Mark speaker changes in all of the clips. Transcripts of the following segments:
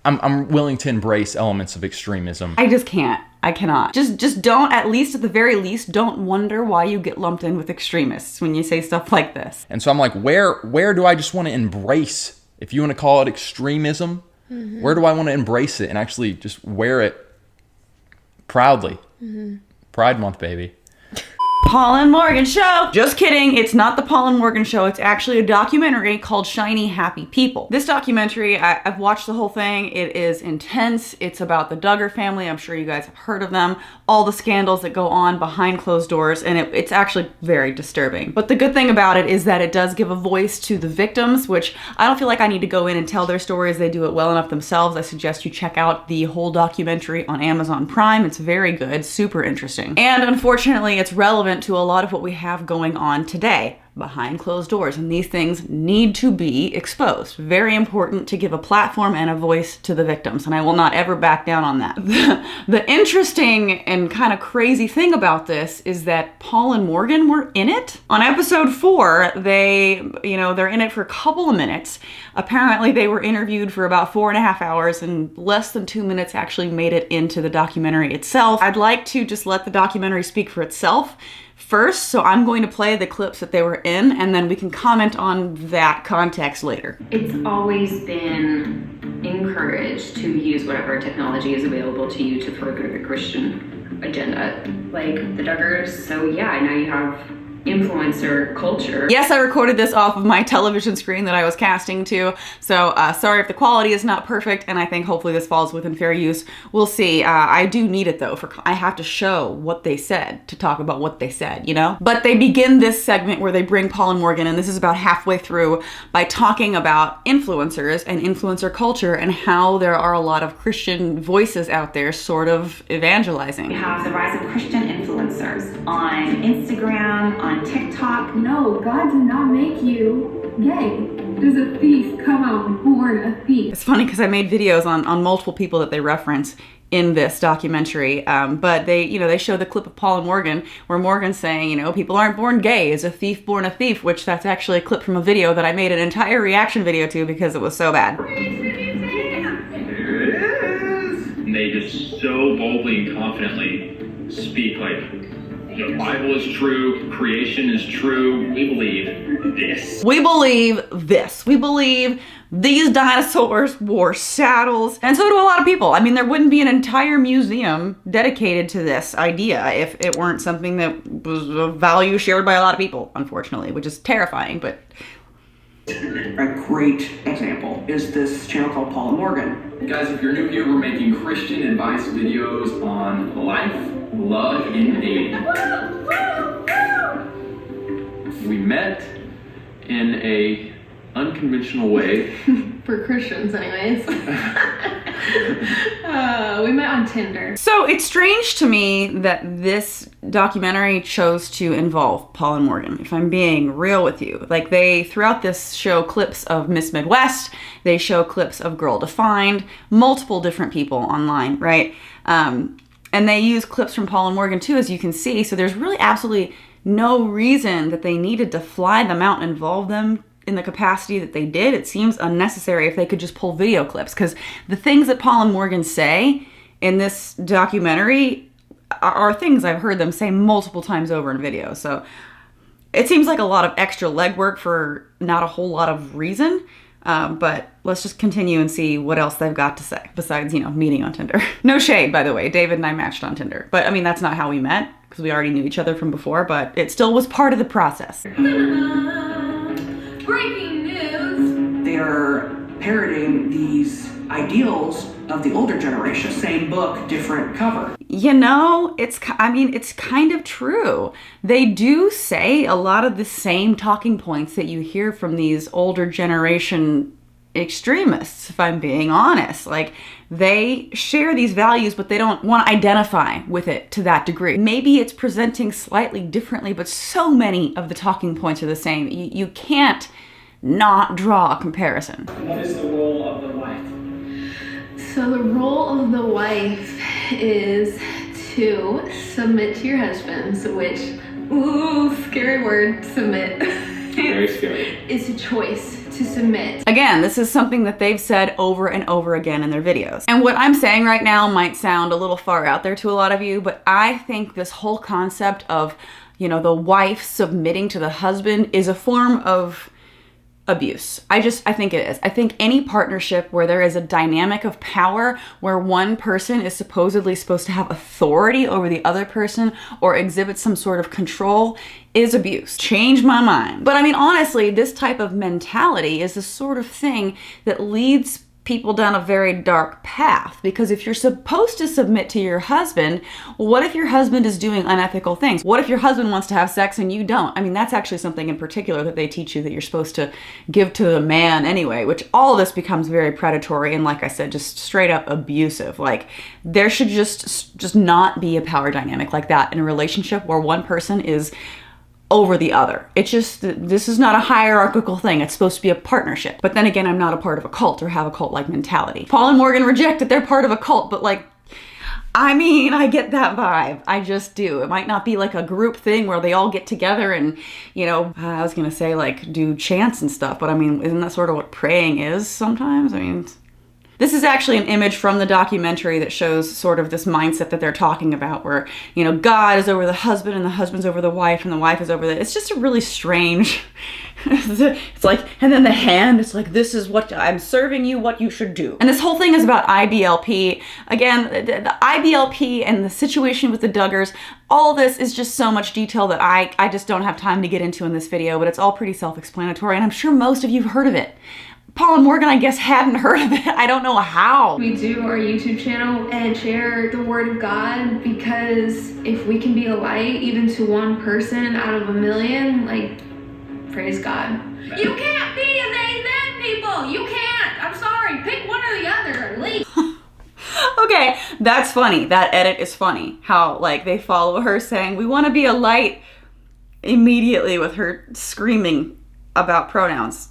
Speaker 1: I'm willing to embrace elements of extremism.
Speaker 2: I just can't. I cannot. Just don't, at the very least, don't wonder why you get lumped in with extremists when you say stuff like this.
Speaker 1: And so I'm like, where do I just want to embrace, if you want to call it extremism, where do I want to embrace it and actually just wear it proudly? Pride Month, baby.
Speaker 2: Paul and Morgan Show. Just kidding. It's not the Paul and Morgan Show. It's actually a documentary called Shiny Happy People. This documentary, I've watched the whole thing. It is intense. It's about the Duggar family. I'm sure you guys have heard of them. All the scandals that go on behind closed doors, and it's actually very disturbing. But the good thing about it is that it does give a voice to the victims, which I don't feel like I need to go in and tell their stories. They do it well enough themselves. I suggest you check out the whole documentary on Amazon Prime. It's very good, super interesting. And unfortunately, it's relevant to a lot of what we have going on today behind closed doors, and these things need to be exposed. Very important to give a platform and a voice to the victims, and I will not ever back down on that. The interesting and kind of crazy thing about this is that Paul and Morgan were in it. On episode 4, they're in it for a couple of minutes. Apparently they were interviewed for about 4.5 hours, and less than 2 minutes actually made it into the documentary itself. I'd like to just let the documentary speak for itself first, so I'm going to play the clips that they were in, and then we can comment on that context later.
Speaker 3: It's always been encouraged to use whatever technology is available to you to further the Christian agenda, like the Duggars. So yeah, now you have influencer culture.
Speaker 2: Yes, I recorded this off of my television screen that I was casting to, so sorry if the quality is not perfect, and I think hopefully this falls within fair use. We'll see. I do need it though, I have to show what they said to talk about what they said, you know? But they begin this segment where they bring Paul and Morgan, and this is about halfway through, by talking about influencers and influencer culture and how there are a lot of Christian voices out there sort of evangelizing.
Speaker 3: We have the rise of Christian influencers on Instagram, on TikTok.
Speaker 4: No, God did not make you gay. Does a thief come out born a thief?
Speaker 2: It's funny because I made videos on multiple people that they reference in this documentary, but they show the clip of Paul and Morgan where Morgan's saying, people aren't born gay, is a thief born a thief, which that's actually a clip from a video that I made an entire reaction video to because it was so bad.
Speaker 5: There it is! And they just so boldly and confidently speak like, the Bible is true, creation is true, we believe this.
Speaker 2: We believe this. We believe these dinosaurs wore saddles, and so do a lot of people. I mean, there wouldn't be an entire museum dedicated to this idea if it weren't something that was a value shared by a lot of people, unfortunately, which is terrifying, but...
Speaker 6: A great example is this channel called Paul and Morgan.
Speaker 7: Guys, if you're new here, we're making Christian advice videos on life, love, and dating. We met in a unconventional way.
Speaker 4: For Christians, anyways. We met on Tinder.
Speaker 2: So it's strange to me that this documentary chose to involve Paul and Morgan, if I'm being real with you. Like, they, throughout this, show clips of Miss Midwest, they show clips of Girl Defined, multiple different people online, right? And they use clips from Paul and Morgan too, as you can see, so there's really absolutely no reason that they needed to fly them out and involve them in the capacity that they did. It seems unnecessary if they could just pull video clips, because the things that Paul and Morgan say in this documentary are things I've heard them say multiple times over in video. So it seems like a lot of extra legwork for not a whole lot of reason. But let's just continue and see what else they've got to say besides, meeting on Tinder. No shade, by the way. David and I matched on Tinder. But I mean, that's not how we met because we already knew each other from before, but it still was part of the process.
Speaker 4: Breaking news!
Speaker 6: They're parroting these ideals of the older generation. Same book, different cover.
Speaker 2: It's kind of true. They do say a lot of the same talking points that you hear from these older generation extremists, if I'm being honest. Like, they share these values, but they don't want to identify with it to that degree. Maybe it's presenting slightly differently, but so many of the talking points are the same. You can't not draw a comparison.
Speaker 7: What is the role of the wife?
Speaker 4: So the role of the wife is to submit to your husbands, which, ooh, scary word, submit.
Speaker 7: Very scary.
Speaker 4: It's a choice to submit.
Speaker 2: Again, this is something that they've said over and over again in their videos. And what I'm saying right now might sound a little far out there to a lot of you, but I think this whole concept of, you know, the wife submitting to the husband is a form of abuse. I think it is. I think any partnership where there is a dynamic of power where one person is supposedly supposed to have authority over the other person or exhibit some sort of control is abuse. Change my mind. But I mean, honestly, this type of mentality is the sort of thing that leads people down a very dark path, because if you're supposed to submit to your husband, what if your husband is doing unethical things? What if your husband wants to have sex and you don't? I mean, that's actually something in particular that they teach you that you're supposed to give to the man anyway, which all of this becomes very predatory and, like I said, just straight up abusive. Like, there should just not be a power dynamic like that in a relationship where one person is over the other. It's just, this is not a hierarchical thing. It's supposed to be a partnership. But then again, I'm not a part of a cult or have a cult-like mentality. Paul and Morgan reject that they're part of a cult, but like, I mean, I get that vibe. I just do. It might not be like a group thing where they all get together and, you know, I was gonna say like do chants and stuff, but I mean, isn't that sort of what praying is sometimes? I mean, this is actually an image from the documentary that shows sort of this mindset that they're talking about where, you know, God is over the husband and the husband's over the wife and the wife is over the... It's just a really strange... It's like, and then the hand, it's like, this is what I'm serving you, what you should do. And this whole thing is about IBLP. Again, the IBLP and the situation with the Duggars, all this is just so much detail that I just don't have time to get into in this video, but it's all pretty self-explanatory and I'm sure most of you have heard of it. Paul and Morgan, I guess, hadn't heard of it. I don't know how.
Speaker 4: We do our YouTube channel and share the word of God, because if we can be a light even to one person out of a million, like, praise God. You can't be a they them people. You can't. I'm sorry. Pick one or the other or leave.
Speaker 2: Okay, that's funny. That edit is funny. How, like, they follow her saying, we want to be a light, immediately with her screaming about pronouns.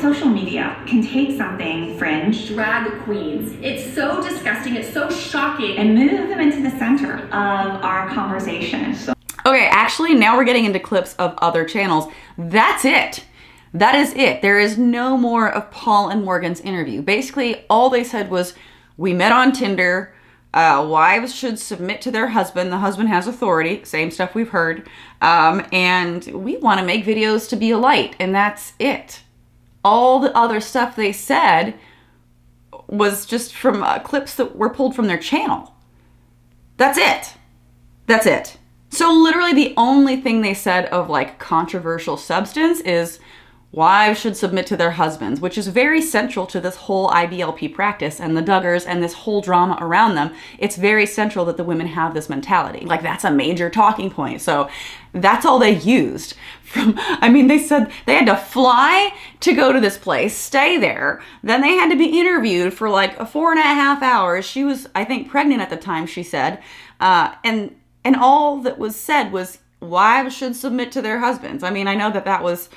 Speaker 8: Social media can take something fringe,
Speaker 9: drag queens. It's so disgusting, it's so shocking,
Speaker 8: and move them into the center of our conversation.
Speaker 2: Okay, actually, now we're getting into clips of other channels. That's it. That is it. There is no more of Paul and Morgan's interview. Basically, all they said was, we met on Tinder, wives should submit to their husband, the husband has authority, same stuff we've heard, and we want to make videos to be a light, and that's it. All the other stuff they said was just from clips that were pulled from their channel. That's it. That's it. So literally the only thing they said of like controversial substance is wives should submit to their husbands, which is very central to this whole IBLP practice and the Duggars and this whole drama around them. It's very central that the women have this mentality. Like, that's a major talking point. So that's all they used. I mean, they said they had to fly to go to this place, stay there. Then they had to be interviewed for like 4.5 hours. She was, I think, pregnant at the time, she said. And all that was said was wives should submit to their husbands. I mean, I know that was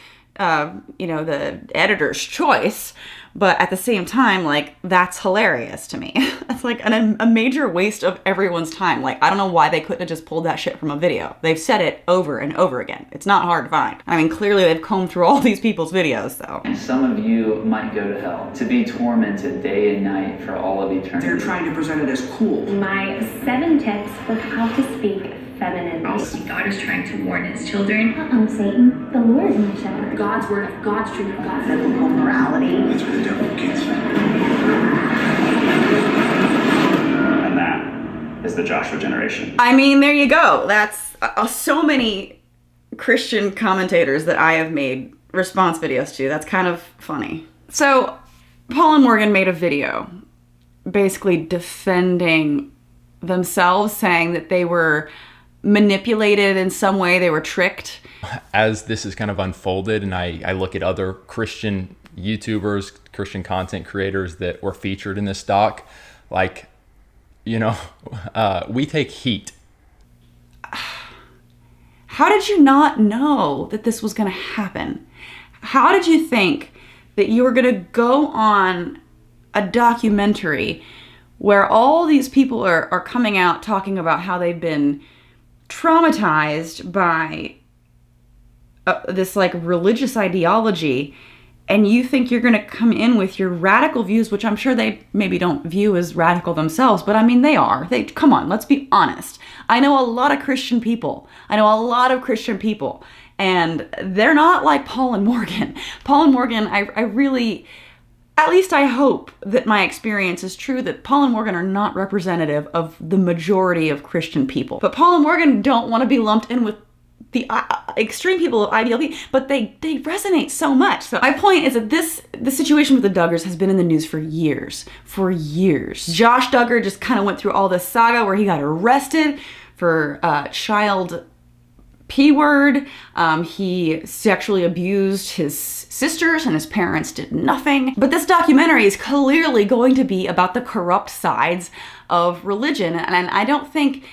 Speaker 2: you know, the editor's choice, but at the same time, like, that's hilarious to me. It's like a major waste of everyone's time. Like, I don't know why they couldn't have just pulled that shit from a video. They've said it over and over again. It's not hard to find. I mean, clearly they've combed through all these people's videos, though.
Speaker 10: And some of you might go to hell, to be tormented day and night for all of eternity.
Speaker 6: They're trying to present it as cool.
Speaker 11: My 7 tips for how to speak femininely.
Speaker 9: God is trying to warn his children.
Speaker 11: Satan. The Lord is my shepherd.
Speaker 9: God's word, God's truth, God's
Speaker 8: biblical morality.
Speaker 12: That's where the devil gets me.
Speaker 13: And that is the Joshua generation.
Speaker 2: I mean, there you go. That's so many Christian commentators that I have made response videos to. That's kind of funny. So Paul and Morgan made a video basically defending themselves, saying that they were manipulated in some way, they were tricked.
Speaker 1: As this is kind of unfolded and I look at other Christian YouTubers, Christian content creators that were featured in this doc, like, you know, we take heat.
Speaker 2: How did you not know that this was going to happen? How did you think that you were going to go on a documentary where all these people are coming out talking about how they've been traumatized by this like religious ideology, and you think you're going to come in with your radical views, which I'm sure they maybe don't view as radical themselves, but I mean, they are. Come on, let's be honest. I know a lot of Christian people. And they're not like Paul and Morgan. Paul and Morgan, I really, at least I hope that my experience is true, that Paul and Morgan are not representative of the majority of Christian people. But Paul and Morgan don't want to be lumped in with the extreme people of IBLP, but they resonate so much. So my point is that the situation with the Duggars has been in the news for years. Josh Duggar just kind of went through all this saga where he got arrested for child P-word. He sexually abused his sisters and his parents did nothing. But this documentary is clearly going to be about the corrupt sides of religion, and I don't think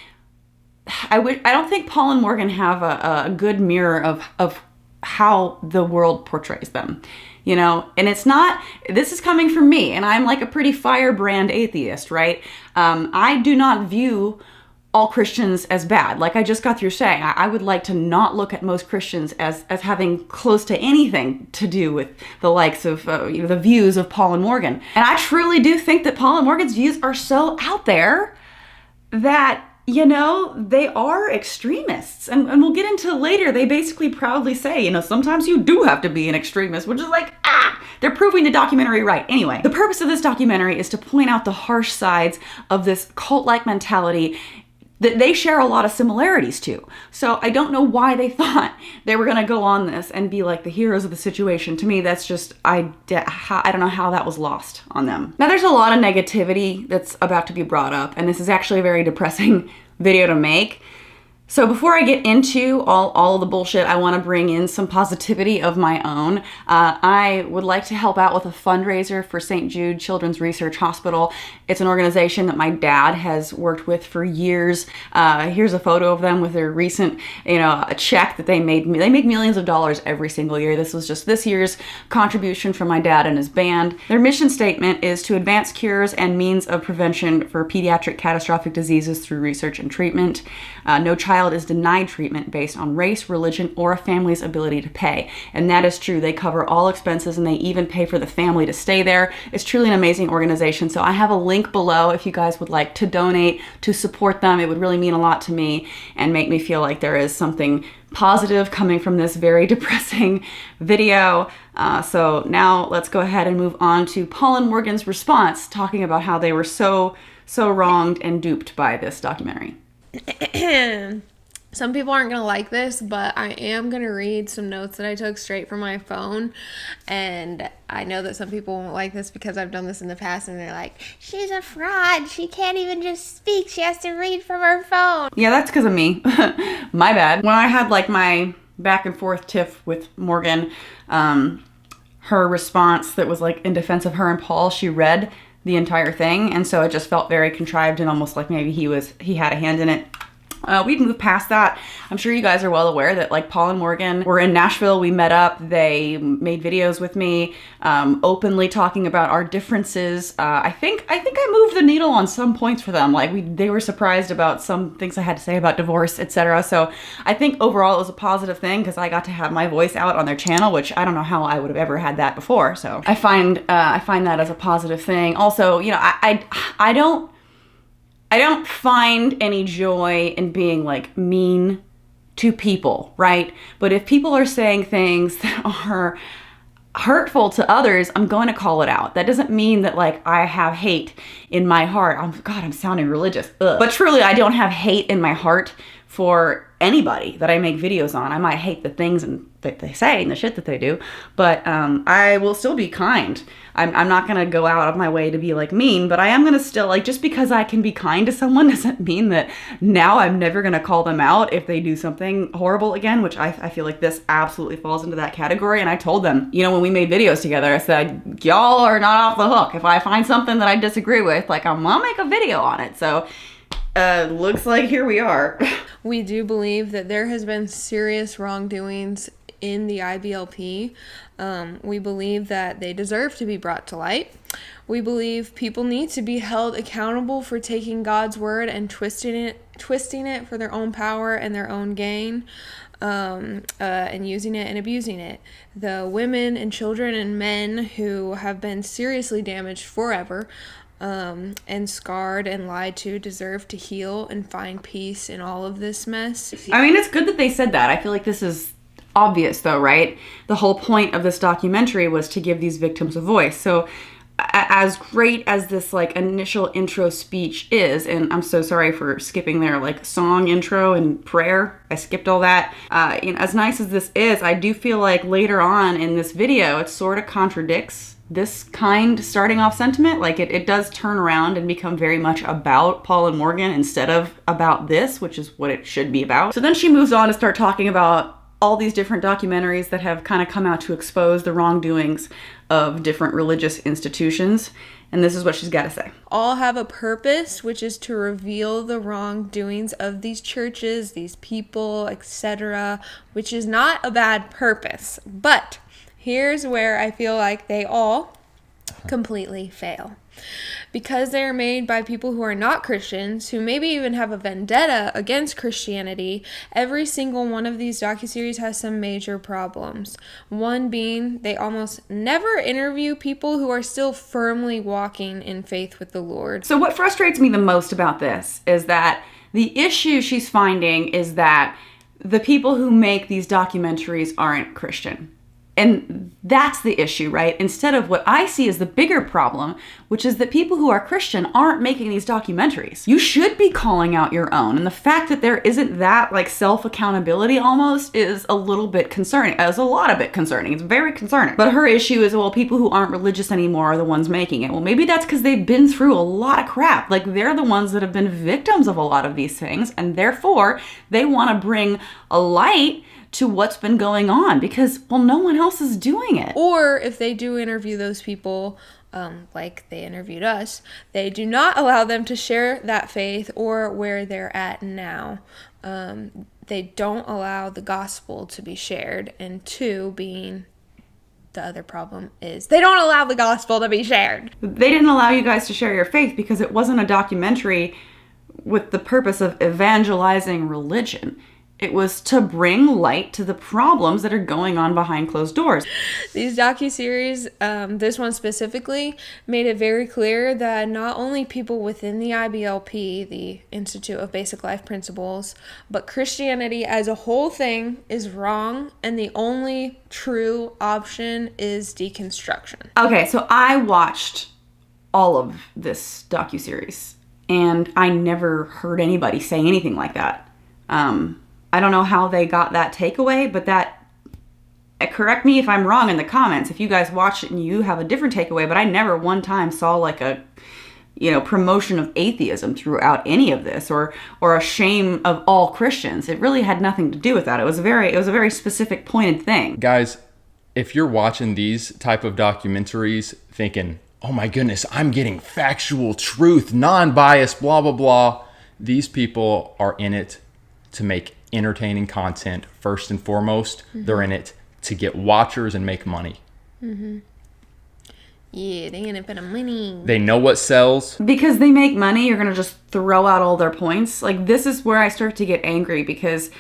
Speaker 2: Paul and Morgan have a good mirror of how the world portrays them, you know? And this is coming from me, and I'm like a pretty firebrand atheist, right? I do not view all Christians as bad. Like I just got through saying, I would like to not look at most Christians as having close to anything to do with the likes of the views of Paul and Morgan. And I truly do think that Paul and Morgan's views are so out there that, you know, they are extremists. And we'll get into later, they basically proudly say, you know, sometimes you do have to be an extremist, which is like, they're proving the documentary right. Anyway, the purpose of this documentary is to point out the harsh sides of this cult-like mentality that they share a lot of similarities to. So I don't know why they thought they were gonna go on this and be like the heroes of the situation. To me, that's just, I don't know how that was lost on them. Now there's a lot of negativity that's about to be brought up, and this is actually a very depressing video to make. So before I get into all the bullshit, I want to bring in some positivity of my own. I would like to help out with a fundraiser for St. Jude Children's Research Hospital. It's an organization that my dad has worked with for years. Here's a photo of them with their recent, a check that they made. They make millions of dollars every single year. This was just this year's contribution from my dad and his band. Their mission statement is to advance cures and means of prevention for pediatric catastrophic diseases through research and treatment. No child is denied treatment based on race, religion, or a family's ability to pay. And that is true. They cover all expenses and they even pay for the family to stay there. It's truly an amazing organization. So I have a link below if you guys would like to donate to support them. It would really mean a lot to me and make me feel like there is something positive coming from this very depressing video. So now let's go ahead and move on to Paul and Morgan's response, talking about how they were so wronged and duped by this documentary.
Speaker 12: Some people aren't going to like this, but I am going to read some notes that I took straight from my phone. And I know that some people won't like this because I've done this in the past and they're like, she's a fraud. She can't even just speak. She has to read from her phone.
Speaker 2: Yeah, that's because of me. My bad. When I had like my back and forth tiff with Morgan, her response that was like in defense of her and Paul, she read the entire thing. And so it just felt very contrived and almost like maybe he had a hand in it. We'd moved past that. I'm sure you guys are well aware that like Paul and Morgan were in Nashville. We met up. They made videos with me, openly talking about our differences. I think I moved the needle on some points for them. Like they were surprised about some things I had to say about divorce, etc. So I think overall it was a positive thing because I got to have my voice out on their channel, which I don't know how I would have ever had that before. So I find that as a positive thing. Also, I don't find any joy in being like mean to people, right? But if people are saying things that are hurtful to others, I'm going to call it out. That doesn't mean that like I have hate in my heart. I'm sounding religious. Ugh. But truly, I don't have hate in my heart for anybody that I make videos on. I might hate the things that they say and the shit that they do, but I will still be kind. I'm not gonna go out of my way to be like mean, but I am gonna still like, just because I can be kind to someone doesn't mean that now I'm never gonna call them out if they do something horrible again, which I feel like this absolutely falls into that category. And I told them, when we made videos together, I said, y'all are not off the hook. If I find something that I disagree with, like I'll make a video on it. So looks like here we are.
Speaker 12: We do believe that there has been serious wrongdoings in the IBLP. We believe that they deserve to be brought to light. We believe people need to be held accountable for taking God's word and twisting it for their own power and their own gain. and using it and abusing it. The women and children and men who have been seriously damaged forever and scarred and lied to deserve to heal and find peace in all of this mess.
Speaker 2: I mean, it's good that they said that. I feel like this is obvious though, right? The whole point of this documentary was to give these victims a voice. So as great as this like initial intro speech is, and I'm so sorry for skipping their like song intro and prayer, I skipped all that. As nice as this is, I do feel like later on in this video, it sort of contradicts this kind starting off sentiment. Like it does turn around and become very much about Paul and Morgan instead of about this, which is what it should be about. So then she moves on to start talking about all these different documentaries that have kind of come out to expose the wrongdoings of different religious institutions. And this is what she's got to say.
Speaker 12: All have a purpose, which is to reveal the wrongdoings of these churches, these people, etc., which is not a bad purpose. But here's where I feel like they all completely fail. Because they are made by people who are not Christians, who maybe even have a vendetta against Christianity, every single one of these docuseries has some major problems. One being they almost never interview people who are still firmly walking in faith with the Lord.
Speaker 2: So what frustrates me the most about this is that the issue she's finding is that the people who make these documentaries aren't Christian. And that's the issue, right? Instead of what I see as the bigger problem, which is that people who are Christian aren't making these documentaries. You should be calling out your own. And the fact that there isn't that like self-accountability almost is a little bit concerning. It's a lot of bit concerning. It's very concerning. But her issue is, well, people who aren't religious anymore are the ones making it. Well, maybe that's because they've been through a lot of crap. Like they're the ones that have been victims of a lot of these things. And therefore, they want to bring a light to what's been going on because, well, no one else is doing it.
Speaker 12: Or if they do interview those people, like they interviewed us, they do not allow them to share that faith or where they're at now. They don't allow the gospel to be shared. And two, being the other problem is they don't allow the gospel to be shared.
Speaker 2: They didn't allow you guys to share your faith because it wasn't a documentary with the purpose of evangelizing religion. It was to bring light to the problems that are going on behind closed doors.
Speaker 12: These docuseries, this one specifically, made it very clear that not only people within the IBLP, the Institute of Basic Life Principles, but Christianity as a whole thing is wrong, and the only true option is deconstruction.
Speaker 2: Okay, so I watched all of this docuseries, and I never heard anybody say anything like that. I don't know how they got that takeaway, but correct me if I'm wrong in the comments, if you guys watch it and you have a different takeaway, but I never one time saw like a, promotion of atheism throughout any of this or a shame of all Christians. It really had nothing to do with that. It was a very specific pointed thing.
Speaker 1: Guys, if you're watching these type of documentaries thinking, oh my goodness, I'm getting factual truth, non-biased, blah, blah, blah. These people are in it to make entertaining content first and foremost. Mm-hmm. They're in it to get watchers and make money.
Speaker 12: Mm-hmm. Yeah, they in it for the money.
Speaker 1: They know what sells.
Speaker 2: Because they make money, you're going to just throw out all their points. Like, this is where I start to get angry because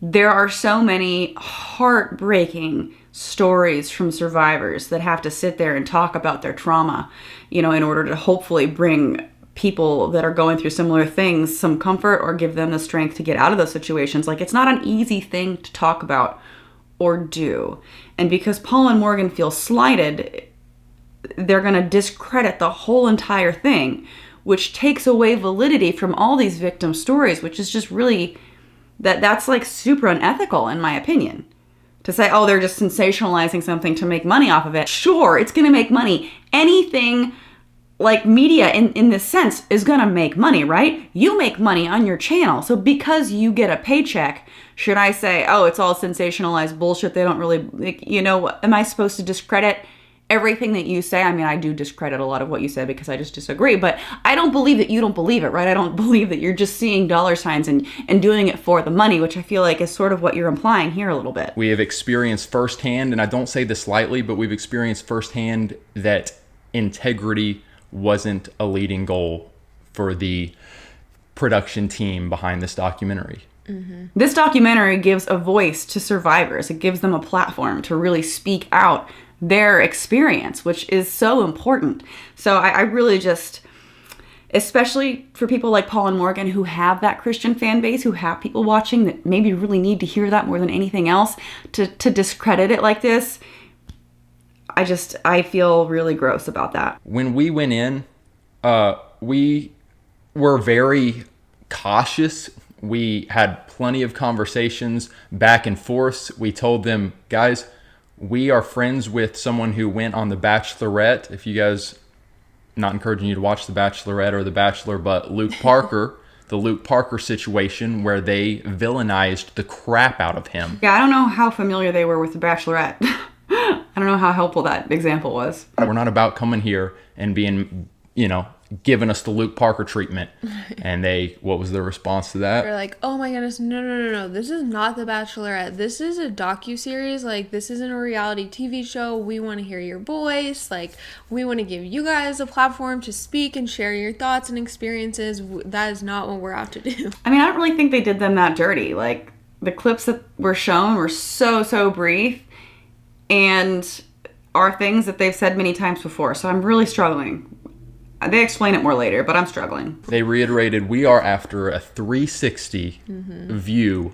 Speaker 2: there are so many heartbreaking stories from survivors that have to sit there and talk about their trauma, in order to hopefully bring people that are going through similar things some comfort or give them the strength to get out of those situations. Like, it's not an easy thing to talk about or do. And because Paul and Morgan feel slighted, they're going to discredit the whole entire thing, which takes away validity from all these victim stories, which is just really, that's like super unethical in my opinion. To say, oh, they're just sensationalizing something to make money off of it. Sure, it's going to make money. Anything like media in this sense is gonna make money, right? You make money on your channel. So because you get a paycheck, should I say, oh, it's all sensationalized bullshit, they don't really, am I supposed to discredit everything that you say? I mean, I do discredit a lot of what you say because I just disagree, but I don't believe that you don't believe it, right? I don't believe that you're just seeing dollar signs and doing it for the money, which I feel like is sort of what you're implying here a little bit.
Speaker 1: We have experienced firsthand, and I don't say this lightly, but we've experienced firsthand that integrity wasn't a leading goal for the production team behind this documentary.
Speaker 2: This documentary gives a voice to survivors. It gives them a platform to really speak out their experience, which is so important. So I really just, especially for people like Paul and Morgan who have that Christian fan base, who have people watching that maybe really need to hear that more than anything else, to discredit it like this, I feel really gross about that.
Speaker 1: When we went in, we were very cautious. We had plenty of conversations back and forth. We told them, guys, we are friends with someone who went on The Bachelorette. If you guys, not encouraging you to watch The Bachelorette or The Bachelor, but Luke Parker, the Luke Parker situation where they villainized the crap out of him.
Speaker 2: Yeah, I don't know how familiar they were with The Bachelorette. I don't know how helpful that example was.
Speaker 1: We're not about coming here and being, giving us the Luke Parker treatment. And what was their response to that?
Speaker 12: They're like, oh my goodness, no. This is not The Bachelorette. This is a docuseries. Like, this isn't a reality TV show. We want to hear your voice. Like, we want to give you guys a platform to speak and share your thoughts and experiences. That is not what we're out to do.
Speaker 2: I mean, I don't really think they did them that dirty. Like, the clips that were shown were so brief and are things that they've said many times before. So I'm really struggling. They explain it more later, but I'm struggling.
Speaker 1: They reiterated, we are after a 360 view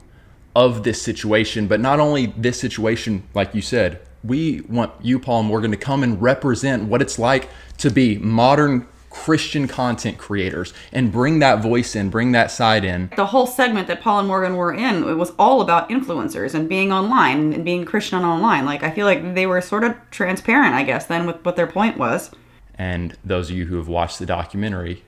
Speaker 1: of this situation, but not only this situation, like you said, we want you, Paul and Morgan, to come and represent what it's like to be modern Christian content creators and bring that voice in, bring that side in.
Speaker 2: The whole segment that Paul and Morgan were in, it was all about influencers and being online and being Christian online. Like, I feel like they were sort of transparent, I guess, then with what their point was.
Speaker 1: And those of you who have watched the documentary,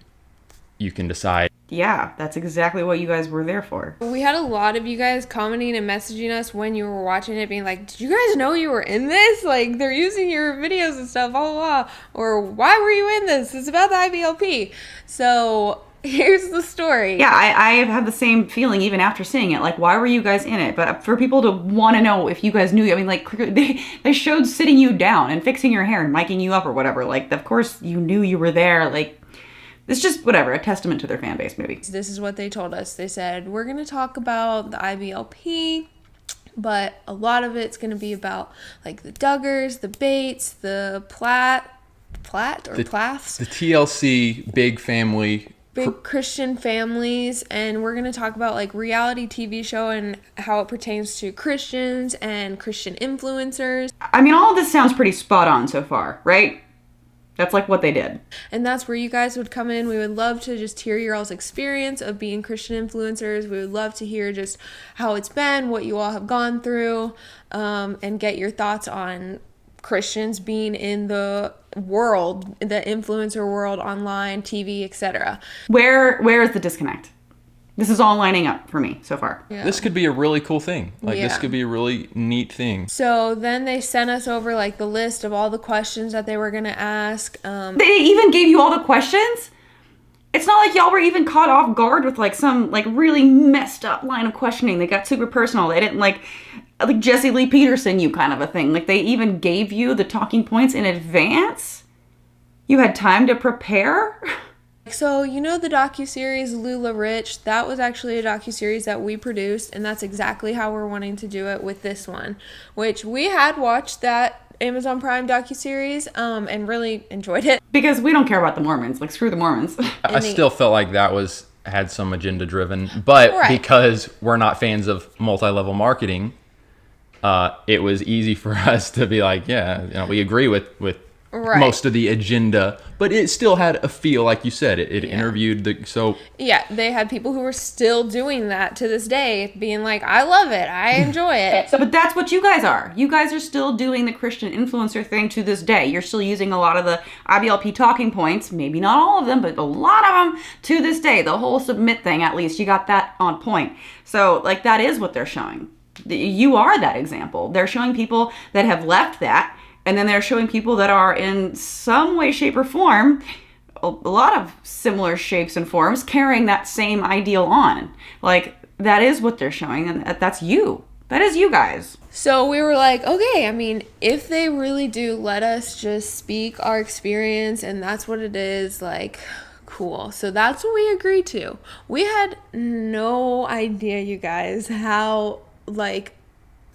Speaker 1: you can decide.
Speaker 2: Yeah, that's exactly what you guys were there for.
Speaker 12: We had a lot of you guys commenting and messaging us when you were watching it, being like, did you guys know you were in this? Like, they're using your videos and stuff, blah, blah, blah. Or, why were you in this? It's about the IBLP. So, here's the story.
Speaker 2: Yeah, I have had the same feeling even after seeing it. Like, why were you guys in it? But for people to want to know if you guys knew, I mean, like, they showed sitting you down and fixing your hair and miking you up or whatever. Like, of course you knew you were there. Like, it's just, whatever, a testament to their fan base, maybe.
Speaker 12: This is what they told us. They said, we're going to talk about the IBLP, but a lot of it's going to be about, like, the Duggars, the Bates, the Plaths?
Speaker 1: The TLC big family.
Speaker 12: Big Christian families, and we're going to talk about, like, reality TV show and how it pertains to Christians and Christian influencers.
Speaker 2: I mean, all of this sounds pretty spot on so far, right? That's like what they did.
Speaker 12: And that's where you guys would come in. We would love to just hear your all's experience of being Christian influencers. We would love to hear just how it's been, what you all have gone through, and get your thoughts on Christians being in the world, the influencer world, online, TV, etc.
Speaker 2: Where is the disconnect? This is all lining up for me so far.
Speaker 12: Yeah.
Speaker 1: This could be a really cool thing. This could be a really neat thing.
Speaker 12: So then they sent us over, like, the list of all the questions that they were going to ask.
Speaker 2: They even gave you all the questions? It's not like y'all were even caught off guard with, like, some, like, really messed up line of questioning. They got super personal. They didn't, like Jesse Lee Peterson you kind of a thing. Like, they even gave you the talking points in advance? You had time to prepare?
Speaker 12: So, you know the docuseries Lula Rich? That was actually a docuseries that we produced, and that's exactly how we're wanting to do it with this one, which we had watched that Amazon Prime docuseries and really enjoyed it.
Speaker 2: Because we don't care about the Mormons. Like, screw the Mormons.
Speaker 1: I still felt like that had some agenda driven, but because we're not fans of multi-level marketing, it was easy for us to be like, yeah, we agree with most of the agenda, but it still had a feel, like you said. It interviewed
Speaker 12: they had people who were still doing that to this day, being like, I love it, I enjoy it.
Speaker 2: But that's what you guys are. You guys are still doing the Christian influencer thing to this day. You're still using a lot of the IBLP talking points, maybe not all of them, but a lot of them to this day. The whole submit thing, at least, you got that on point. So, like, that is what they're showing. You are that example. They're showing people that have left that, and then they're showing people that are in some way, shape, or form, a lot of similar shapes and forms, carrying that same ideal on. Like, that is what they're showing, and that's you. That is you guys.
Speaker 12: So we were like, okay, I mean, if they really do let us just speak our experience, and that's what it is, like, cool. So that's what we agreed to. We had no idea, you guys, how, like,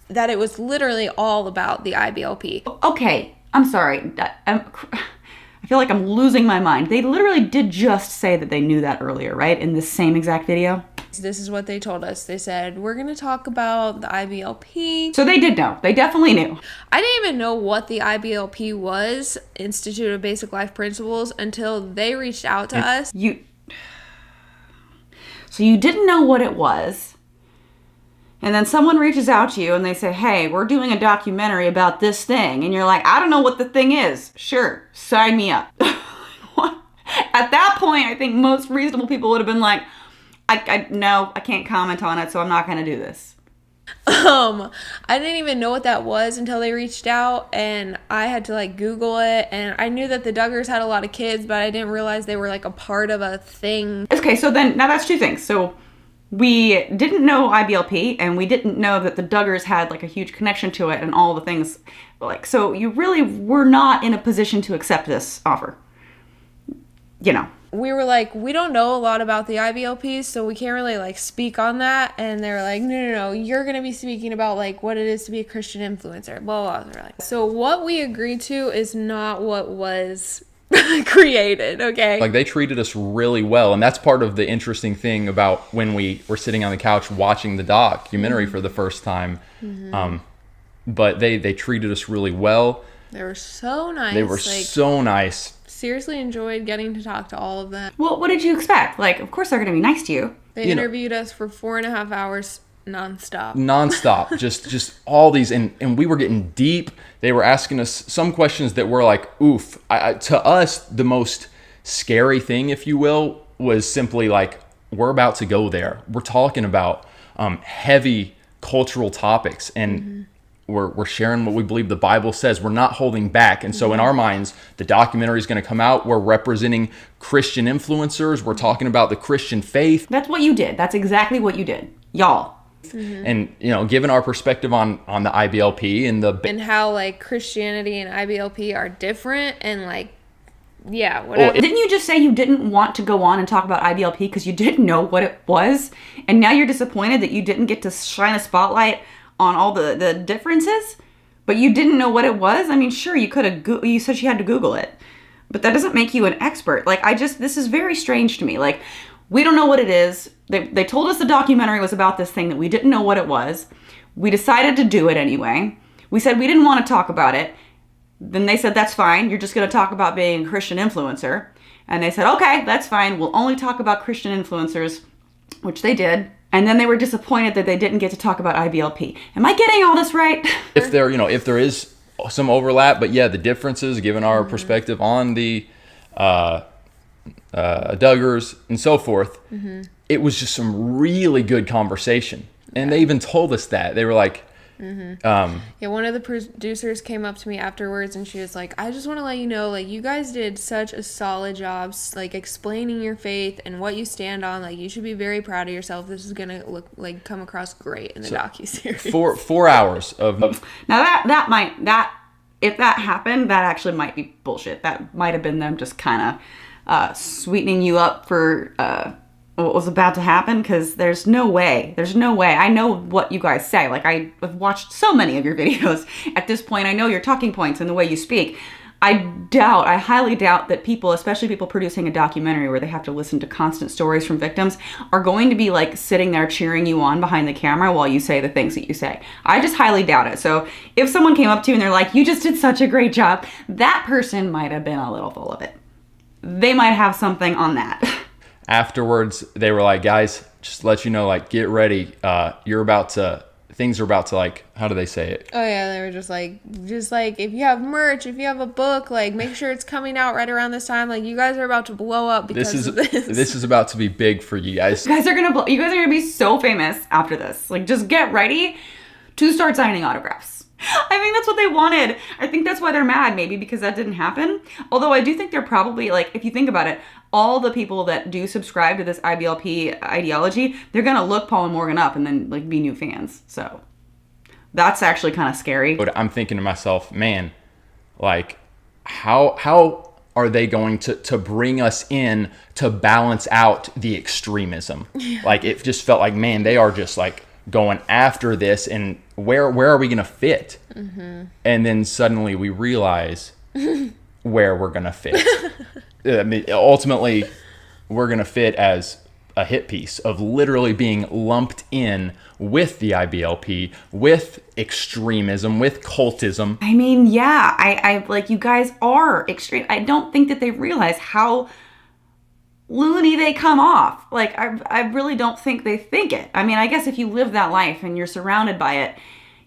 Speaker 12: that it was literally all about the IBLP.
Speaker 2: Okay, I'm sorry. I feel like I'm losing my mind. They literally did just say that they knew that earlier, right? In this same exact video.
Speaker 12: This is what they told us. They said, we're going to talk about the IBLP.
Speaker 2: So they did know. They definitely knew.
Speaker 12: I didn't even know what the IBLP was, Institute of Basic Life Principles, until they reached out to us.
Speaker 2: So you didn't know what it was. And then someone reaches out to you and they say, hey, we're doing a documentary about this thing. And you're like, I don't know what the thing is. Sure, sign me up. At that point, I think most reasonable people would have been like, no, I can't comment on it, so I'm not going to do this.
Speaker 12: I didn't even know what that was until they reached out, and I had to like Google it, and I knew that the Duggars had a lot of kids, but I didn't realize they were like a part of a thing.
Speaker 2: Okay, so then, now that's two things. So we didn't know IBLP, and we didn't know that the Duggars had like a huge connection to it and all the things. Like, so you really were not in a position to accept this offer. You know.
Speaker 12: We were like, we don't know a lot about the IBLPs, so we can't really like speak on that. And they were like, no, you're going to be speaking about like what it is to be a Christian influencer, blah, blah, blah. Like, so what we agreed to is not what was created, okay?
Speaker 1: Like, they treated us really well, and that's part of the interesting thing about when we were sitting on the couch watching the documentary for the first time. But they treated us really well.
Speaker 12: They were so nice.
Speaker 1: They were so nice.
Speaker 12: Seriously enjoyed getting to talk to all of them.
Speaker 2: Well, what did you expect? Like, of course they're going to be nice to you.
Speaker 12: They interviewed us for 4.5 hours nonstop.
Speaker 1: just all these, and we were getting deep. They were asking us some questions that were like, oof. To us, the most scary thing, if you will, was simply like, we're about to go there. We're talking about heavy cultural topics, and we're sharing what we believe the Bible says. We're not holding back. And so in our minds, the documentary is going to come out. We're representing Christian influencers. We're talking about the Christian faith.
Speaker 2: That's what you did. That's exactly what you did. Y'all.
Speaker 1: And, you know, given our perspective on the IBLP
Speaker 12: and how like Christianity and IBLP are different, and like, yeah, whatever.
Speaker 2: Didn't you just say you didn't want to go on and talk about IBLP because you didn't know what it was? And now you're disappointed that you didn't get to shine a spotlight on all the differences, but you didn't know what it was? I mean, sure, you could have, you said you had to Google it, but that doesn't make you an expert. Like, this is very strange to me. Like, we don't know what it is. They told us the documentary was about this thing that we didn't know what it was. We decided to do it anyway. We said we didn't want to talk about it. Then they said, that's fine. You're just going to talk about being a Christian influencer. And they said, okay, that's fine. We'll only talk about Christian influencers, which they did. And then they were disappointed that they didn't get to talk about IBLP. Am I getting all this right?
Speaker 1: If there is some overlap, but yeah, the differences, given our perspective on the Duggars and so forth, it was just some really good conversation. And they even told us that. They were like,
Speaker 12: one of the producers came up to me afterwards and she was like, I just want to let you know, like, you guys did such a solid job, like, explaining your faith and what you stand on. Like, you should be very proud of yourself. This is gonna come across great in the docuseries.
Speaker 1: 4 hours of
Speaker 2: now if that happened, that actually might be bullshit. That might have been them just kind of sweetening you up for what was about to happen, because there's no way. I know what you guys say. Like, I've watched so many of your videos at this point. I know your talking points and the way you speak. I highly doubt that people, especially people producing a documentary where they have to listen to constant stories from victims, are going to be like sitting there cheering you on behind the camera while you say the things that you say. I just highly doubt it. So if someone came up to you and they're like, you just did such a great job, that person might have been a little full of it. They might have something on that.
Speaker 1: Afterwards, they were like, guys, just to let you know, like, get ready. Things are about to, like, how do they say it?
Speaker 12: Oh yeah, they were just like, if you have merch, if you have a book, like, make sure it's coming out right around this time. Like, you guys are about to blow up because of this.
Speaker 1: This is about to be big for you guys.
Speaker 2: You guys are gonna be so famous after this. Like, just get ready to start signing autographs. I think that's what they wanted. I think that's why they're mad, maybe because that didn't happen. Although I do think they're probably, like, if you think about it, all the people that do subscribe to this IBLP ideology, they're going to look Paul and Morgan up and then, like, be new fans. So that's actually kind of scary.
Speaker 1: But I'm thinking to myself, man, like, how are they going to bring us in to balance out the extremism? Like, it just felt like, man, they are just like going after this, and where are we going to fit? And then suddenly we realize where we're going to fit. I mean, ultimately, we're going to fit as a hit piece of literally being lumped in with the IBLP, with extremism, with cultism.
Speaker 2: I mean, yeah, I like, you guys are extreme. I don't think that they realize how loony they come off. Like, I really don't think they think it. I mean, I guess if you live that life and you're surrounded by it,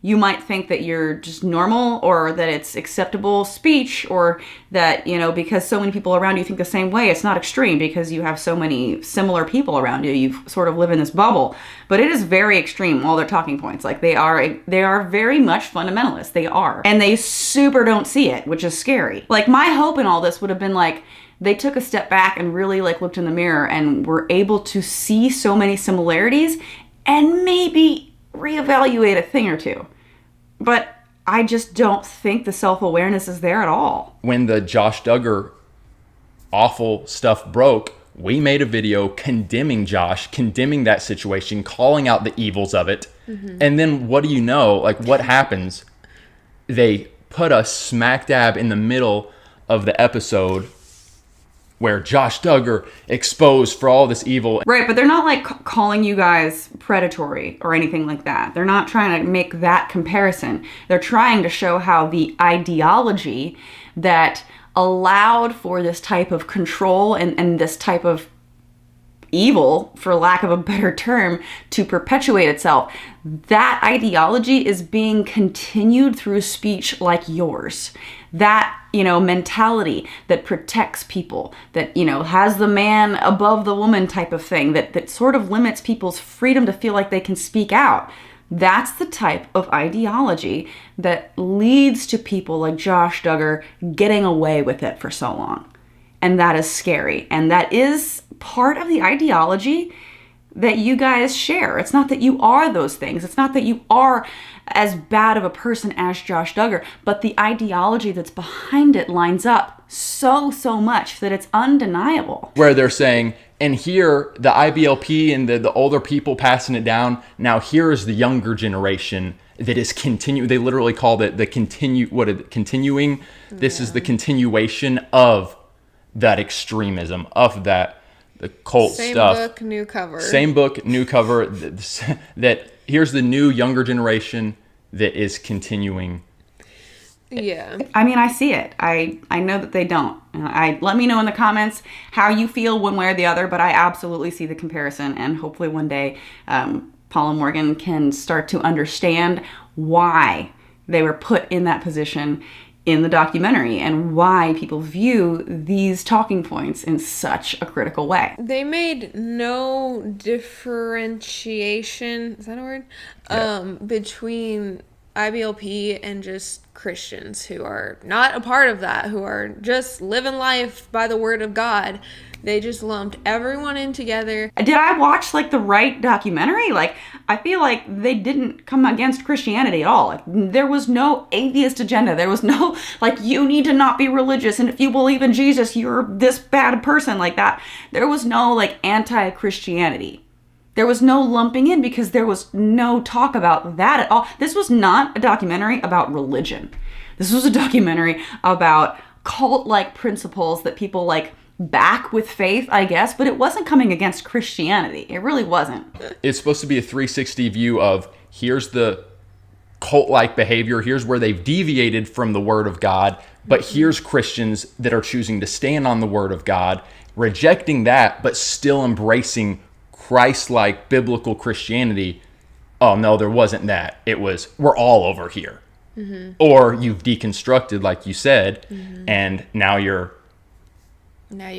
Speaker 2: you might think that you're just normal, or that it's acceptable speech, or that, you know, because so many people around you think the same way, it's not extreme because you have so many similar people around you. You sort of live in this bubble. But it is very extreme, all their talking points. Like, they are very much fundamentalist. They are. And they super don't see it, which is scary. Like, my hope in all this would have been like, they took a step back and really like looked in the mirror and were able to see so many similarities and maybe reevaluate a thing or two. But I just don't think the self-awareness is there at all.
Speaker 1: When the Josh Duggar awful stuff broke, we made a video condemning Josh, condemning that situation, calling out the evils of it. And then what do you know? Like, what happens? They put us smack dab in the middle of the episode where Josh Duggar exposed for all this evil.
Speaker 2: Right, but they're not like calling you guys predatory or anything like that. They're not trying to make that comparison. They're trying to show how the ideology that allowed for this type of control and this type of evil, for lack of a better term, to perpetuate itself, that ideology is being continued through speech like yours. That, you know, mentality that protects people, that, you know, has the man above the woman type of thing, that sort of limits people's freedom to feel like they can speak out. That's the type of ideology that leads to people like Josh Duggar getting away with it for so long. And that is scary. And that is part of the ideology that you guys share. It's not that you are those things. It's not that you are as bad of a person as Josh Duggar, but the ideology that's behind it lines up so much that it's undeniable.
Speaker 1: Where they're saying, and here, the IBLP and the older people passing it down, now here is the younger generation that is they literally called it the continuing. This is the continuation of that extremism, of that the cult
Speaker 12: Same
Speaker 1: stuff.
Speaker 12: Same book, new cover.
Speaker 1: Same book, new cover. That here's the new younger generation that is continuing.
Speaker 12: Yeah.
Speaker 2: I mean, I see it. I know that they don't. Let me know in the comments how you feel one way or the other, but I absolutely see the comparison, and hopefully one day Paul and Morgan can start to understand why they were put in that position in the documentary and why people view these talking points in such a critical way.
Speaker 12: They made no differentiation, is that a word?
Speaker 1: Yeah.
Speaker 12: Between IBLP and just Christians who are not a part of that, who are just living life by the word of God. They just lumped everyone in together.
Speaker 2: Did I watch like the right documentary? Like, I feel like they didn't come against Christianity at all. Like, there was no atheist agenda. There was no like, you need to not be religious, and if you believe in Jesus, you're this bad person, like that. There was no like anti-Christianity. There was no lumping in because there was no talk about that at all. This was not a documentary about religion. This was a documentary about cult-like principles that people like back with faith, I guess, but it wasn't coming against Christianity. It really wasn't.
Speaker 1: It's supposed to be a 360 view of here's the cult-like behavior, here's where they've deviated from the word of God, but here's Christians that are choosing to stand on the word of God, rejecting that, but still embracing Christ-like biblical Christianity. Oh no, there wasn't that. It was, we're all over here. Mm-hmm. Or you've deconstructed, like you said, and now you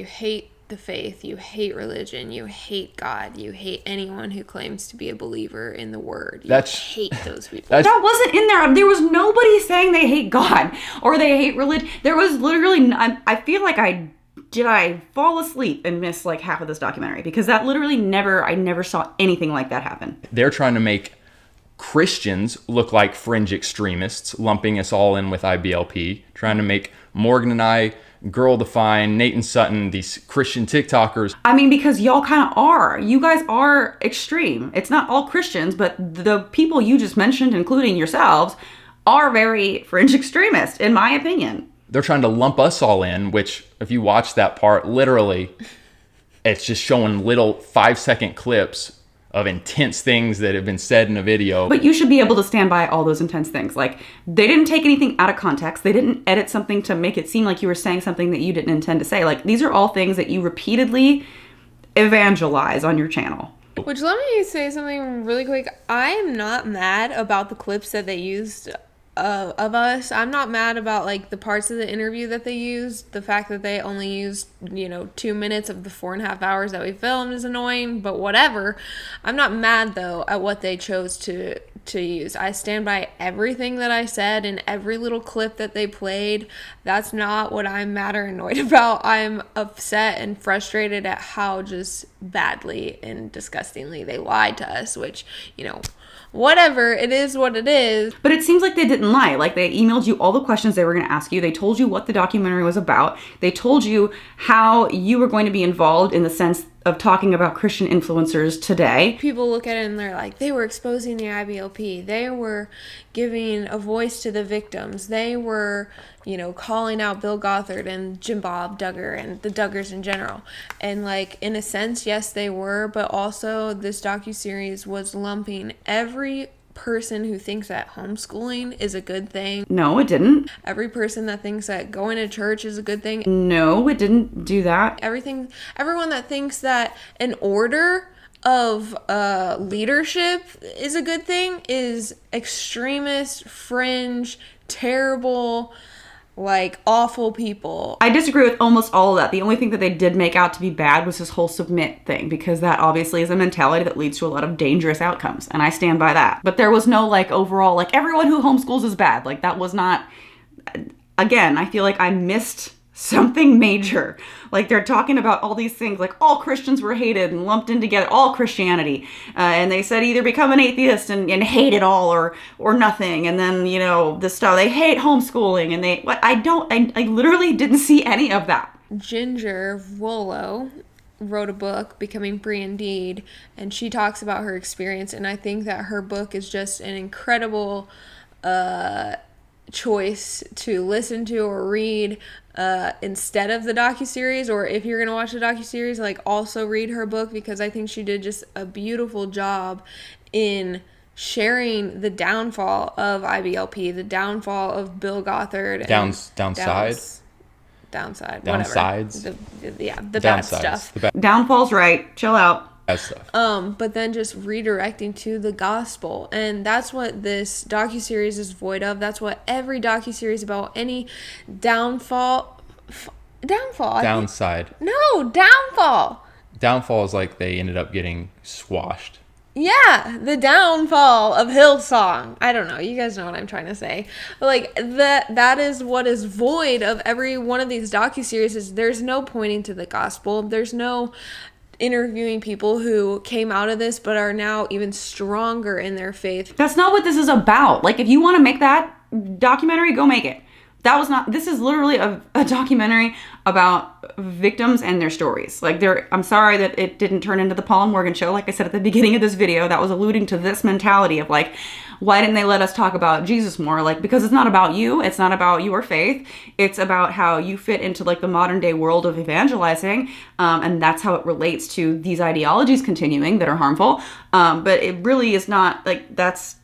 Speaker 12: hate the faith, you hate religion, you hate God, you hate anyone who claims to be a believer in the word. You hate those people.
Speaker 2: That wasn't in there. There was nobody saying they hate God or they hate religion. There was literally, I feel like I fall asleep and miss like half of this documentary because that literally I never saw anything like that happen.
Speaker 1: They're trying to make Christians look like fringe extremists, lumping us all in with IBLP, trying to make Morgan and I Girl Define, Nathan Sutton, these Christian TikTokers.
Speaker 2: I mean, because y'all kind of are. You guys are extreme. It's not all Christians, but the people you just mentioned, including yourselves, are very fringe extremist, in my opinion.
Speaker 1: They're trying to lump us all in, which if you watch that part, literally, it's just showing little 5-second clips of intense things that have been said in a video.
Speaker 2: But you should be able to stand by all those intense things. Like, they didn't take anything out of context. They didn't edit something to make it seem like you were saying something that you didn't intend to say. Like, these are all things that you repeatedly evangelize on your channel.
Speaker 12: Which, let me say something really quick. I am not mad about the clips that they used of us. I'm not mad about like the parts of the interview that they used. The fact that they only used 2 minutes of the 4.5 hours that we filmed is annoying, but whatever. I'm not mad though at what they chose to use. I stand by everything that I said in every little clip that they played. That's not what I'm mad or annoyed about. I'm upset and frustrated at how just badly and disgustingly they lied to us, which whatever, it is what it is.
Speaker 2: But it seems like they didn't lie. Like, they emailed you all the questions they were going to ask you. They told you what the documentary was about. They told you how you were going to be involved in the sense of talking about Christian influencers today.
Speaker 12: People look at it and they're like, they were exposing the IBLP. They were giving a voice to the victims. They were, calling out Bill Gothard and Jim Bob Duggar and the Duggars in general. And like, in a sense, yes, they were, but also this docuseries was lumping every person who thinks that homeschooling is a good thing.
Speaker 2: No, it didn't.
Speaker 12: Every person that thinks that going to church is a good thing.
Speaker 2: No, it didn't do that.
Speaker 12: Everyone that thinks that an order of leadership is a good thing is extremist, fringe, terrible, like awful people.
Speaker 2: I disagree with almost all of that. The only thing that they did make out to be bad was this whole submit thing, because that obviously is a mentality that leads to a lot of dangerous outcomes, and I stand by that. But there was no like overall like everyone who homeschools is bad. Like, that was not. Again, I feel like I missed something major. Like, they're talking about all these things, like all Christians were hated and lumped in together, all Christianity. And they said either become an atheist and hate it all or nothing. And then, this stuff, they hate homeschooling and I literally didn't see any of that.
Speaker 12: Ginger Volo wrote a book, Becoming Free Indeed, and she talks about her experience. And I think that her book is just an incredible choice to listen to or read instead of the docuseries, or if you're gonna watch the docuseries, like, also read her book, because I think she did just a beautiful job in sharing the downfall of IBLP, the downfall of Bill Gothard,
Speaker 2: Downsides,
Speaker 12: the bad stuff.
Speaker 2: Downfall's right. Chill out.
Speaker 1: Stuff.
Speaker 12: But then just redirecting to the gospel, and that's what this docuseries is void of. That's what every docuseries about any downfall.
Speaker 1: Downside.
Speaker 12: No, downfall.
Speaker 1: Downfall is like they ended up getting squashed.
Speaker 12: Yeah, the downfall of Hillsong. I don't know. You guys know what I'm trying to say. But like, that is what is void of every one of these docuseries. Is there's no pointing to the gospel. There's no interviewing people who came out of this but are now even stronger in their faith.
Speaker 2: That's not what this is about. Like, if you want to make that documentary, go make it. This is literally a documentary about victims and their stories. Like, I'm sorry that it didn't turn into the Paul and Morgan show. Like I said at the beginning of this video, that was alluding to this mentality of like, why didn't they let us talk about Jesus more? Like, because it's not about you. It's not about your faith. It's about how you fit into like the modern day world of evangelizing. And that's how it relates to these ideologies continuing that are harmful. But it really is not like, that's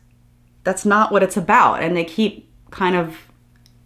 Speaker 2: not what it's about. And they keep kind of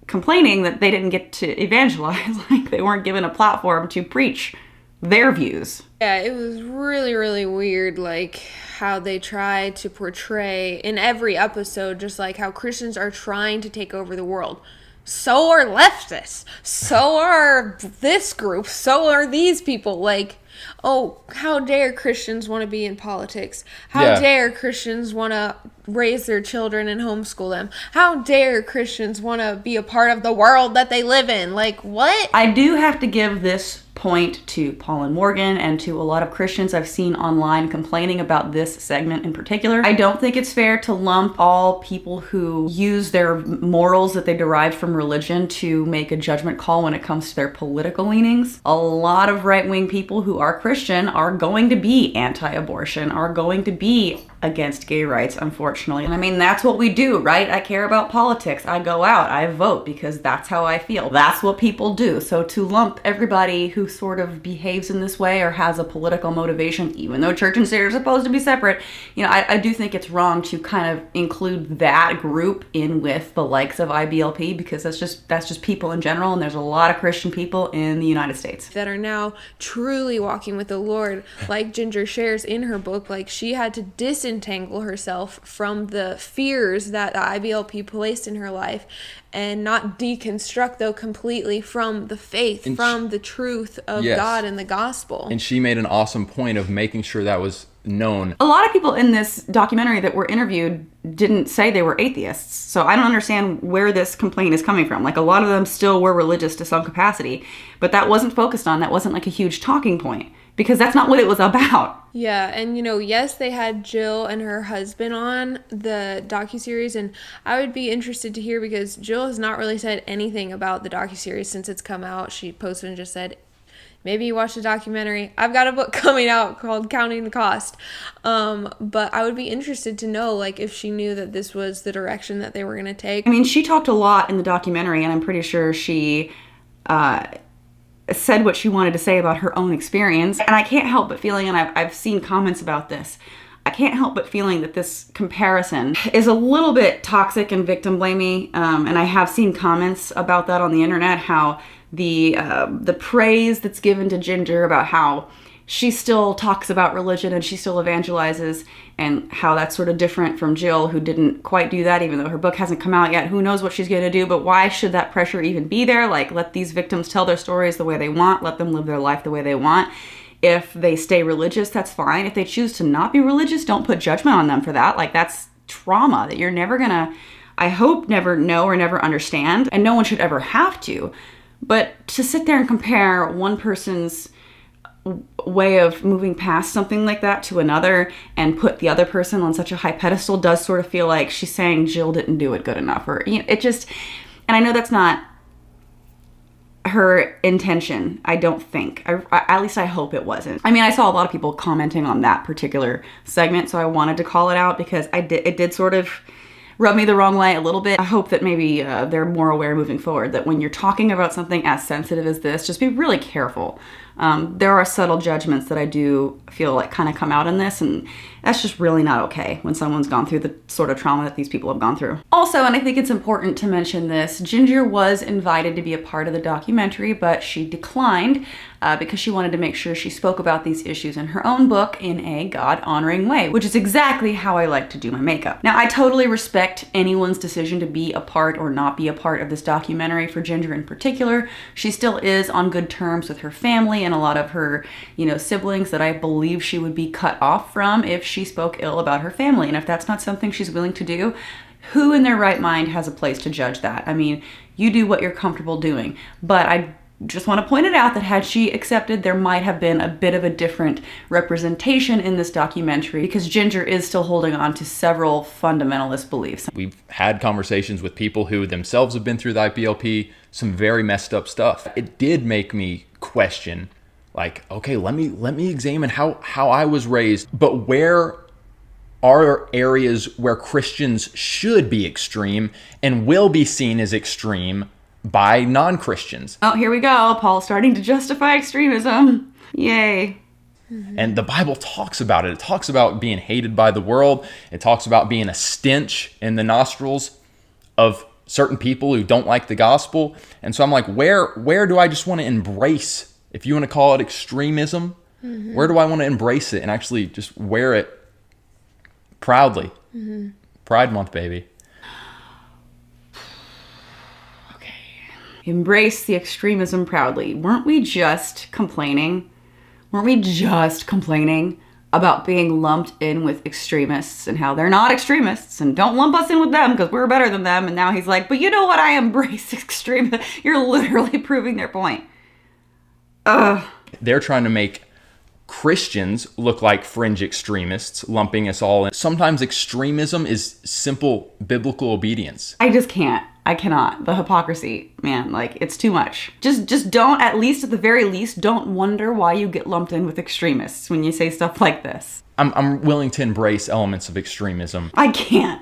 Speaker 2: complaining that they didn't get to evangelize, like they weren't given a platform to preach their views.
Speaker 12: Yeah, it was really, really weird, like how they tried to portray in every episode, just like how Christians are trying to take over the world. So are leftists. So are this group. So are these people. Like, oh, how dare Christians want to be in politics? How
Speaker 1: Yeah.
Speaker 12: dare Christians want to raise their children and homeschool them? How dare Christians want to be a part of the world that they live in? Like, what?
Speaker 2: I do have to give this point to Paul and Morgan and to a lot of Christians I've seen online complaining about this segment in particular. I don't think it's fair to lump all people who use their morals that they derive from religion to make a judgment call when it comes to their political leanings. A lot of right-wing people who are Christian are going to be anti-abortion, are going to be against gay rights, unfortunately. And I mean, that's what we do, right? I care about politics. I go out, I vote because that's how I feel. That's what people do. So to lump everybody who sort of behaves in this way or has a political motivation, even though church and state are supposed to be separate, you know, I do think it's wrong to kind of include that group in with the likes of IBLP, because that's just people in general, and there's a lot of Christian people in the United States
Speaker 12: that are now truly walking with the Lord. Like Ginger shares in her book, like she had to disentangle herself from the fears that the IBLP placed in her life and not deconstruct, though, completely from the faith,
Speaker 1: and
Speaker 12: from the truth of
Speaker 1: yes.
Speaker 12: God and the gospel.
Speaker 1: And she made an awesome point of making sure that was known.
Speaker 2: A lot of people in this documentary that were interviewed didn't say they were atheists. So I don't understand where this complaint is coming from. Like, a lot of them still were religious to some capacity, but that wasn't focused on. That wasn't like a huge talking point, because that's not what it was about.
Speaker 12: Yeah, and you know, yes, they had Jill and her husband on the docuseries, and I would be interested to hear, because Jill has not really said anything about the docuseries since it's come out. She posted and just said, maybe you watch the documentary. I've got a book coming out called Counting the Cost. But I would be interested to know, like, if she knew that this was the direction that they were going to take.
Speaker 2: I mean, she talked a lot in the documentary, and I'm pretty sure she said what she wanted to say about her own experience. And I can't help but feeling, and I've seen comments about this, I can't help but feeling that this comparison is a little bit toxic and victim blamey. And I have seen comments about that on the internet, how the praise that's given to Ginger about how she still talks about religion and she still evangelizes, and how that's sort of different from Jill, who didn't quite do that, even though her book hasn't come out yet. Who knows what she's going to do, but why should that pressure even be there? Like, let these victims tell their stories the way they want. Let them live their life the way they want. If they stay religious, that's fine. If they choose to not be religious, don't put judgment on them for that. Like, that's trauma that you're never gonna, I hope, never know or never understand, and no one should ever have to. But to sit there and compare one person's way of moving past something like that to another and put the other person on such a high pedestal does sort of feel like she's saying Jill didn't do it good enough, or, you know, it just, and I know that's not her intention, I don't think. At least I hope it wasn't. I mean, I saw a lot of people commenting on that particular segment, so I wanted to call it out, because it did sort of rub me the wrong way a little bit. I hope that maybe they're more aware moving forward that when you're talking about something as sensitive as this, just be really careful. There are subtle judgments that I do feel like kind of come out in this, and that's just really not okay when someone's gone through the sort of trauma that these people have gone through. Also, and I think it's important to mention this, Ginger was invited to be a part of the documentary, but she declined because she wanted to make sure she spoke about these issues in her own book in a God-honoring way, which is exactly how I like to do my makeup. Now, I totally respect anyone's decision to be a part or not be a part of this documentary. For Ginger in particular, she still is on good terms with her family and a lot of her, you know, siblings that I believe she would be cut off from if she spoke ill about her family. And if that's not something she's willing to do, who in their right mind has a place to judge that? I mean, you do what you're comfortable doing. But I just want to point it out that had she accepted, there might have been a bit of a different representation in this documentary, because Ginger is still holding on to several fundamentalist beliefs.
Speaker 1: We've had conversations with people who themselves have been through the IPLP, some very messed up stuff. It did make me question, like, okay, let me examine how I was raised, but where are areas where Christians should be extreme and will be seen as extreme by non-Christians.
Speaker 2: Oh, here we go. Paul's starting to justify extremism. Yay.
Speaker 1: And the Bible talks about it. It talks about being hated by the world. It talks about being a stench in the nostrils of certain people who don't like the gospel. And so I'm like, where do I just want to embrace, if you want to call it extremism, where do I want to embrace it and actually just wear it proudly? Pride Month, baby.
Speaker 2: Embrace the extremism proudly. Weren't we just complaining Weren't we just complaining about being lumped in with extremists and how they're not extremists and don't lump us in with them because we're better than them? And now he's like, but you know what? I embrace extremism. You're literally proving their point. Ugh.
Speaker 1: They're trying to make Christians look like fringe extremists, lumping us all in. Sometimes extremism is simple biblical obedience.
Speaker 2: I just can't. I cannot. The hypocrisy, man, like, it's too much. Just don't, at least, at the very least, don't wonder why you get lumped in with extremists when you say stuff like this.
Speaker 1: I'm willing to embrace elements of extremism.
Speaker 2: I can't.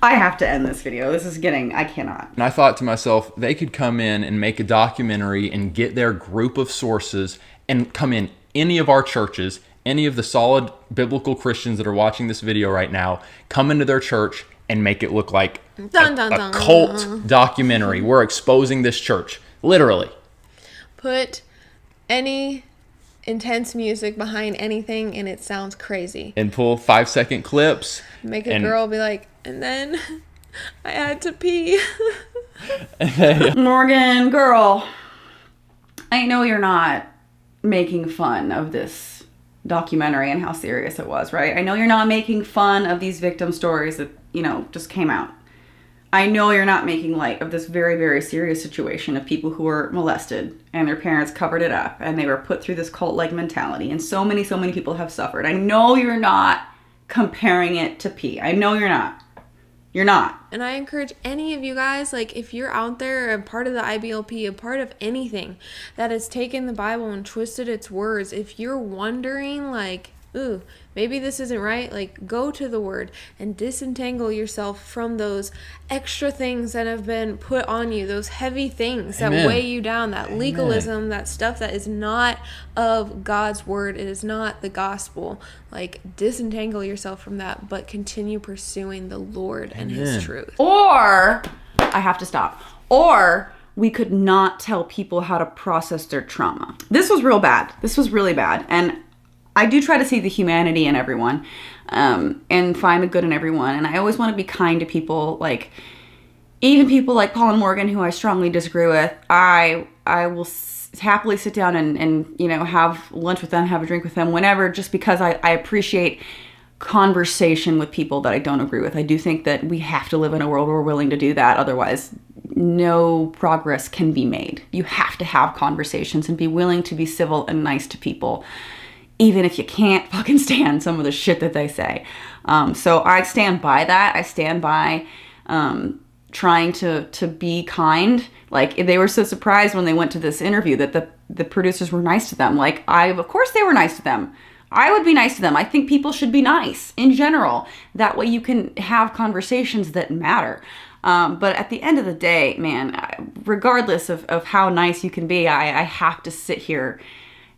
Speaker 2: I have to end this video. I cannot.
Speaker 1: And I thought to myself, they could come in and make a documentary and get their group of sources and come in any of our churches, any of the solid biblical Christians that are watching this video right now, come into their church and make it look like a cult documentary. We're exposing this church, literally.
Speaker 12: Put any intense music behind anything and it sounds crazy.
Speaker 1: And pull 5-second clips.
Speaker 12: Make a girl be like, and then I had to pee.
Speaker 2: Morgan, girl, I know you're not making fun of this documentary and how serious it was, right? I know you're not making fun of these victim stories that, just came out. I know you're not making light of this very, very serious situation of people who were molested and their parents covered it up and they were put through this cult-like mentality, and so many people have suffered. I know you're not comparing it to pee. I know you're not. You're not.
Speaker 12: And I encourage any of you guys, like, if you're out there a part of the IBLP, a part of anything that has taken the Bible and twisted its words, if you're wondering, like, ooh, maybe this isn't right, like, go to the Word and disentangle yourself from those extra things that have been put on you, those heavy things that weigh you down, that legalism, that stuff that is not of God's Word. It is not the gospel. Like, disentangle yourself from that, but continue pursuing the Lord and His truth.
Speaker 2: Or, I have to stop. Or we could not tell people how to process their trauma. This was real bad. This was really bad. And I do try to see the humanity in everyone, and find the good in everyone. And I always want to be kind to people, like, even people like Paul and Morgan, who I strongly disagree with. I will happily sit down and have lunch with them, have a drink with them, whenever, just because I appreciate conversation with people that I don't agree with. I do think that we have to live in a world where we're willing to do that. Otherwise, no progress can be made. You have to have conversations and be willing to be civil and nice to people, even if you can't fucking stand some of the shit that they say. So I stand by that. I stand by trying to be kind. Like, they were so surprised when they went to this interview that the producers were nice to them. Like, of course they were nice to them. I would be nice to them. I think people should be nice in general. That way you can have conversations that matter. But at the end of the day, man, regardless of how nice you can be, I have to sit here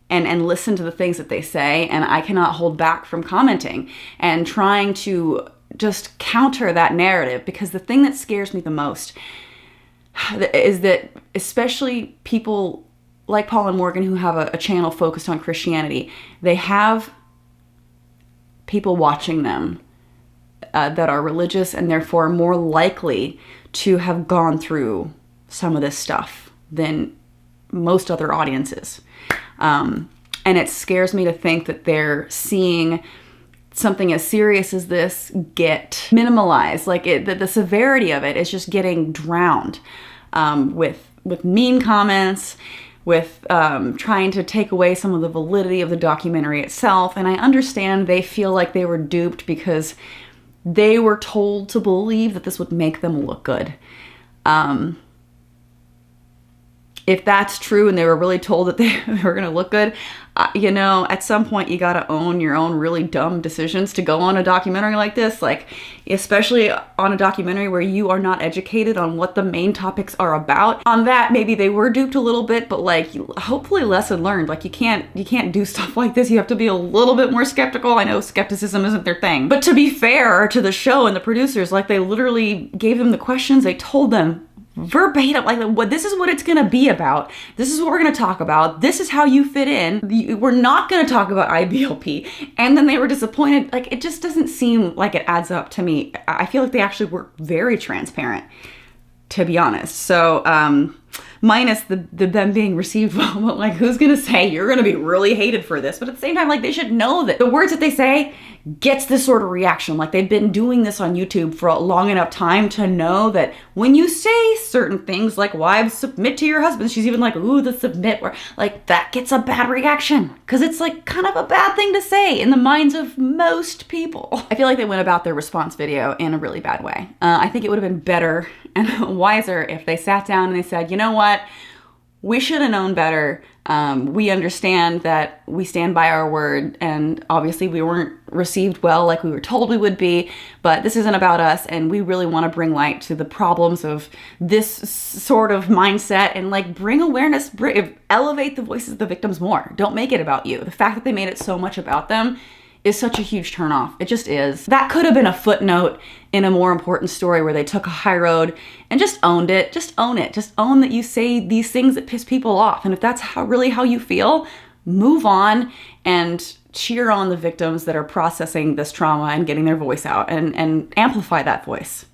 Speaker 2: and listen to the things that they say, and I cannot hold back from commenting and trying to just counter that narrative, because the thing that scares me the most is that, especially people like Paul and Morgan, who have a channel focused on Christianity, they have people watching them that are religious and therefore more likely to have gone through some of this stuff than most other audiences. And it scares me to think that they're seeing something as serious as this get minimalized. Like, the severity of it is just getting drowned with mean comments, with trying to take away some of the validity of the documentary itself. And I understand they feel like they were duped because they were told to believe that this would make them look good. If that's true and they were really told that they were going to look good, at some point you got to own your own really dumb decisions to go on a documentary like this. Like, especially on a documentary where you are not educated on what the main topics are about. On that, maybe they were duped a little bit, but like, hopefully lesson learned. Like, you can't do stuff like this. You have to be a little bit more skeptical. I know skepticism isn't their thing. But to be fair to the show and the producers, like, they literally gave them the questions. They told them verbatim, like, what this is what it's gonna be about. This is what we're gonna talk about. This is how you fit in. We're not gonna talk about IBLP. And then they were disappointed. Like, it just doesn't seem like it adds up to me. I feel like they actually were very transparent, to be honest. So minus the them being received well, but like who's gonna say you're gonna be really hated for this? But at the same time, like they should know that the words that they say gets this sort of reaction. Like they've been doing this on YouTube for a long enough time to know that when you say certain things like wives submit to your husbands, she's even like, ooh, the submit word, like that gets a bad reaction because it's like kind of a bad thing to say in the minds of most people. I feel like they went about their response video in a really bad way. I think it would have been better and wiser if they sat down and they said, you know what? We should have known better. We understand that we stand by our word, and obviously we weren't received well like we were told we would be, but this isn't about us, and we really want to bring light to the problems of this sort of mindset and like bring awareness, elevate the voices of the victims more. Don't make it about you. The fact that they made it so much about them is such a huge turnoff. It just is. That could have been a footnote in a more important story where they took a high road and just owned it. Just own it. Just own that you say these things that piss people off. And if that's really how you feel, move on and cheer on the victims that are processing this trauma and getting their voice out and amplify that voice.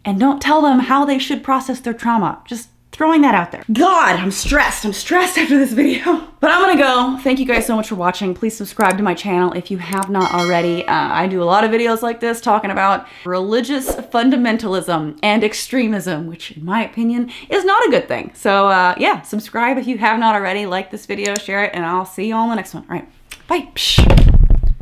Speaker 2: And don't tell them how they should process their trauma. Just throwing that out there. God, I'm stressed. I'm stressed after this video. But I'm gonna go. Thank you guys so much for watching. Please subscribe to my channel if you have not already. I do a lot of videos like this talking about religious fundamentalism and extremism, which in my opinion is not a good thing. So yeah, subscribe if you have not already. Like this video, share it, and I'll see you all in the next one. All right, bye.